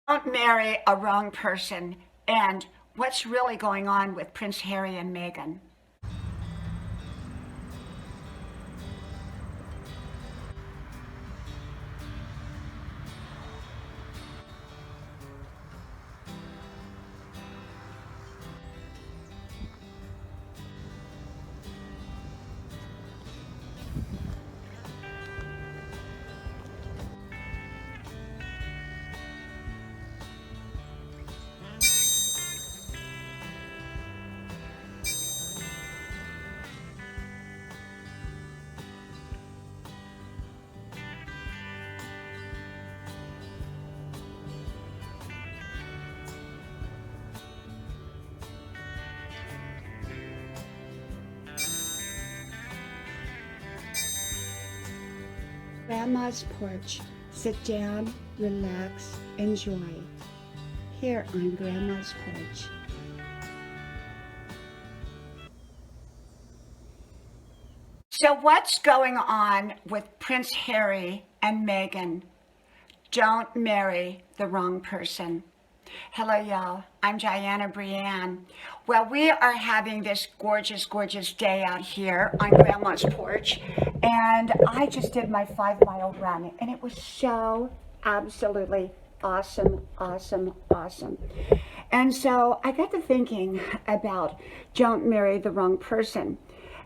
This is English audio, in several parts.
Don't marry a wrong person, and what's really going on with Prince Harry and Meghan. Grandma's porch. Sit down, relax, enjoy. Here on Grandma's porch. So, what's going on with Prince Harry and Meghan? Don't marry the wrong person. Hello, y'all. I'm Dianna, Brianne. Well, we are having this gorgeous, gorgeous day out here on Grandma's porch, and I just did my 5 mile run, and it was so absolutely awesome, awesome, awesome. And so I got to thinking about don't marry the wrong person.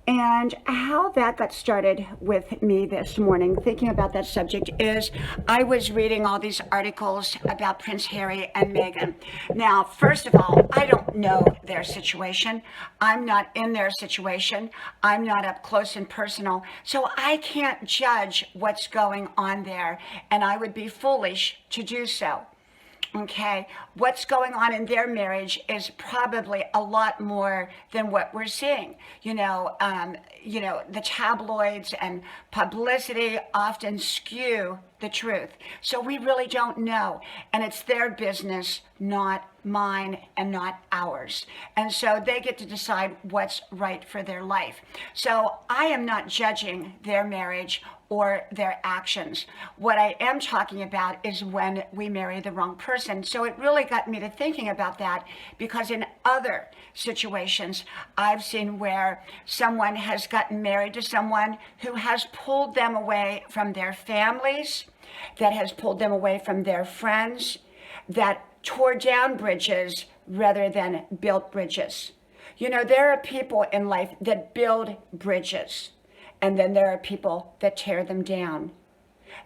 And how that got started with me this morning, thinking about that subject, is I was reading all these articles about Prince Harry and Meghan. Now, first of all, I don't know their situation. I'm not in their situation. I'm not up close and personal. So I can't judge what's going on there. And I would be foolish to do so. Okay, what's going on in their marriage is probably a lot more than what we're seeing. The tabloids and publicity often skew the truth. So we really don't know. And it's their business, not mine and not ours. And so they get to decide what's right for their life. So I am not judging their marriage or their actions. What I am talking about is when we marry the wrong person. So it really got me to thinking about that, because in other situations, I've seen where someone has gotten married to someone who has pulled them away from their families, that has pulled them away from their friends, that tore down bridges rather than built bridges. There are people in life that build bridges, and then there are people that tear them down.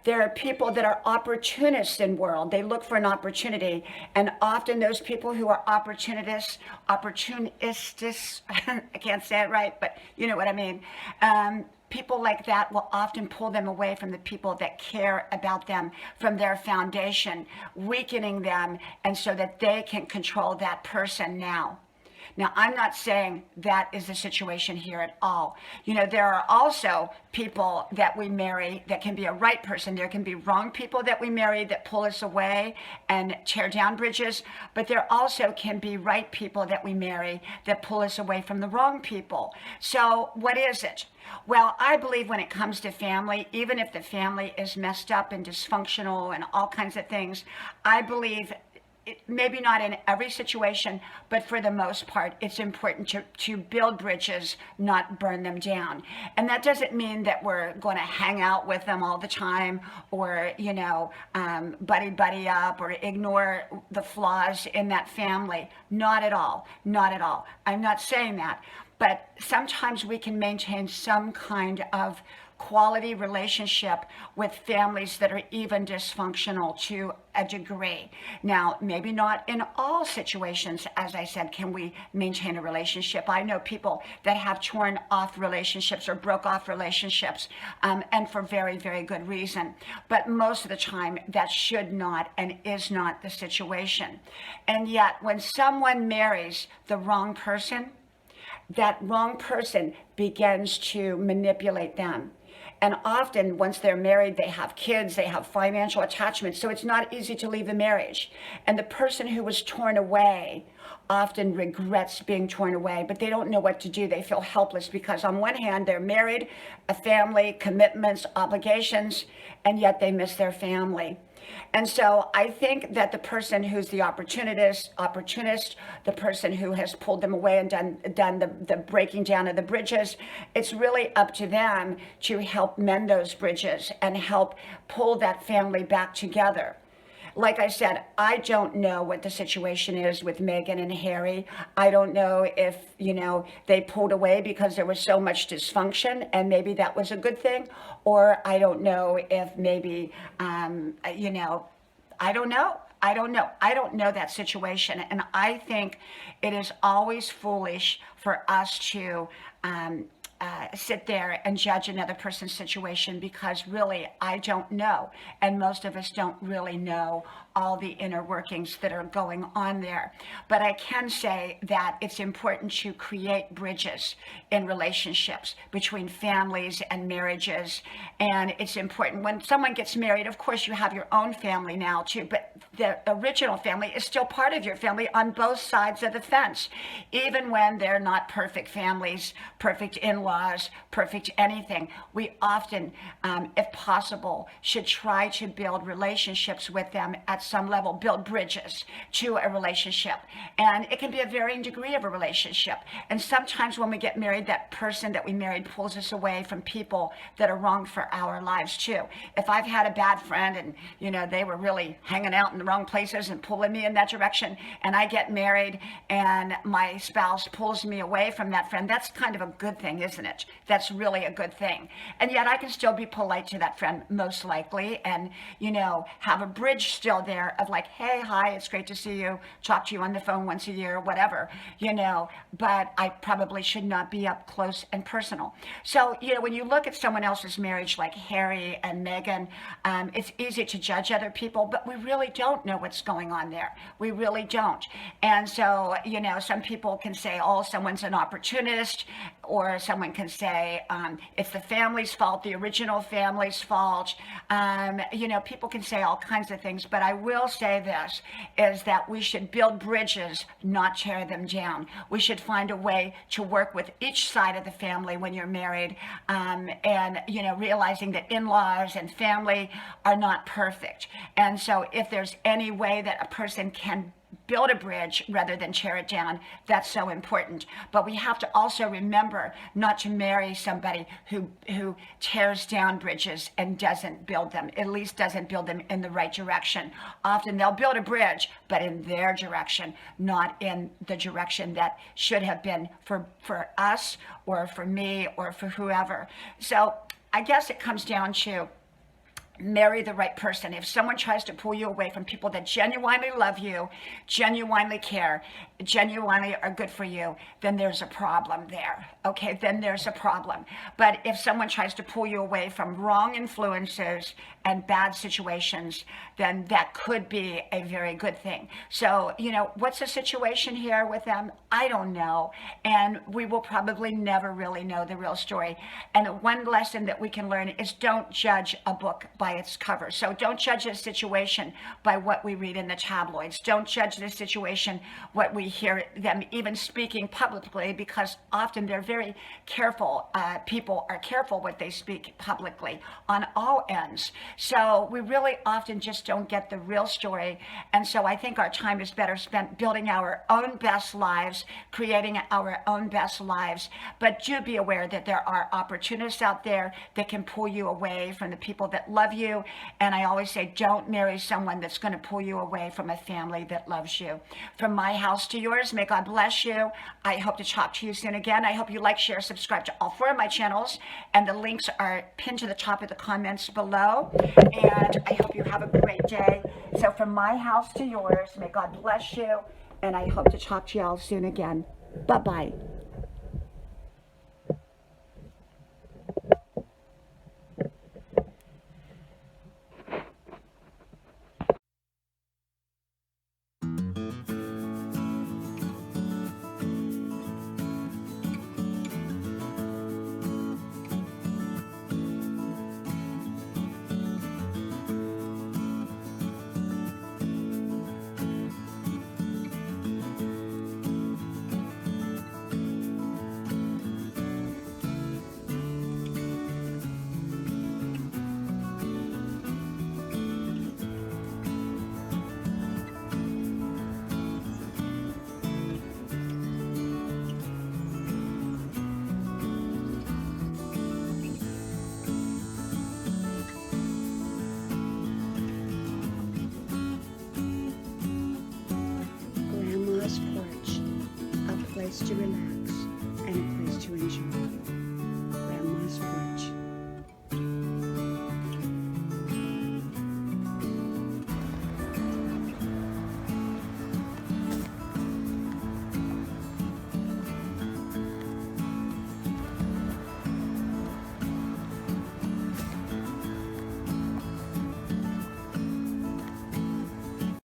There are people that are opportunists in the world. They look for an opportunity. And often those people who are opportunists, I can't say it right, but you know what I mean. People like that will often pull them away from the people that care about them, from their foundation, weakening them, and so that they can control that person now. Now, I'm not saying that is the situation here at all. There are also people that we marry that can be a right person. There can be wrong people that we marry that pull us away and tear down bridges, but there also can be right people that we marry that pull us away from the wrong people. So what is it? Well, I believe when it comes to family, even if the family is messed up and dysfunctional and all kinds of things, I believe maybe not in every situation, but for the most part, it's important to build bridges, not burn them down. And that doesn't mean that we're going to hang out with them all the time, or, buddy up, or ignore the flaws in that family. Not at all. Not at all. I'm not saying that. But sometimes we can maintain some kind of quality relationship with families that are even dysfunctional to a degree. Now, maybe not in all situations, as I said, can we maintain a relationship. I know people that have torn off relationships or broke off relationships, and for very, very good reason. But most of the time, that should not and is not the situation. And yet, when someone marries the wrong person, that wrong person begins to manipulate them. And often, once they're married, they have kids, they have financial attachments, so it's not easy to leave the marriage. And the person who was torn away often regrets being torn away, but they don't know what to do. They feel helpless because on one hand, they're married, a family, commitments, obligations, and yet they miss their family. And so I think that the person who's the opportunist, the person who has pulled them away and done the breaking down of the bridges, it's really up to them to help mend those bridges and help pull that family back together. Like I said, I don't know what the situation is with Meghan and Harry. I don't know if, they pulled away because there was so much dysfunction and maybe that was a good thing. Or I don't know if maybe, I don't know. I don't know. I don't know that situation. And I think it is always foolish for us to sit there and judge another person's situation, because really I don't know, and most of us don't really know all the inner workings that are going on there. But I can say that it's important to create bridges in relationships between families and marriages. And it's important when someone gets married, of course you have your own family now too, but the original family is still part of your family on both sides of the fence, even when they're not perfect families, perfect in-laws, perfect anything. We often, if possible, should try to build relationships with them at some level, build bridges to a relationship. And it can be a varying degree of a relationship. And sometimes when we get married, that person that we married pulls us away from people that are wrong for our lives too. If I've had a bad friend and, they were really hanging out in the wrong places and pulling me in that direction, and I get married and my spouse pulls me away from that friend, that's kind of a good thing, isn't it? That's really a good thing. And yet I can still be polite to that friend, most likely, and, have a bridge still there of like, hey, hi, it's great to see you, talk to you on the phone once a year, whatever, but I probably should not be up close and personal. So, when you look at someone else's marriage like Harry and Meghan, it's easy to judge other people, but we really don't know what's going on there. We really don't. And so, some people can say, oh, someone's an opportunist, or someone can say it's the family's fault, the original family's fault. People can say all kinds of things, but I will say this, is that we should build bridges, not tear them down. We should find a way to work with each side of the family when you're married, and, realizing that in-laws and family are not perfect. And so if there's any way that a person can build a bridge rather than tear it down, that's so important. But we have to also remember not to marry somebody who tears down bridges and doesn't build them, at least doesn't build them in the right direction. Often they'll build a bridge, but in their direction, not in the direction that should have been for us or for me or for whoever. So I guess it comes down to marry the right person. If someone tries to pull you away from people that genuinely love you, genuinely care, genuinely are good for you, then there's a problem there. Okay, then there's a problem. But if someone tries to pull you away from wrong influences and bad situations, then that could be a very good thing. So, what's the situation here with them? I don't know. And we will probably never really know the real story. And one lesson that we can learn is don't judge a book by its cover. So don't judge a situation by what we read in the tabloids. Don't judge the situation, what we hear them even speaking publicly, because often they're very careful. People are careful what they speak publicly on all ends. So we really often just don't get the real story. And so I think our time is better spent building our own best lives, creating our own best lives. But do be aware that there are opportunists out there that can pull you away from the people that love you. And I always say, don't marry someone that's going to pull you away from a family that loves you. From my house to yours, may God bless you. I hope to talk to you soon again. I hope you like, share, subscribe to all 4 of my channels. And the links are pinned to the top of the comments below. And I hope you have a great day. So from my house to yours, may God bless you. And I hope to talk to you all soon again. Bye-bye. place to relax and a place to enjoy. Grandma's Porch.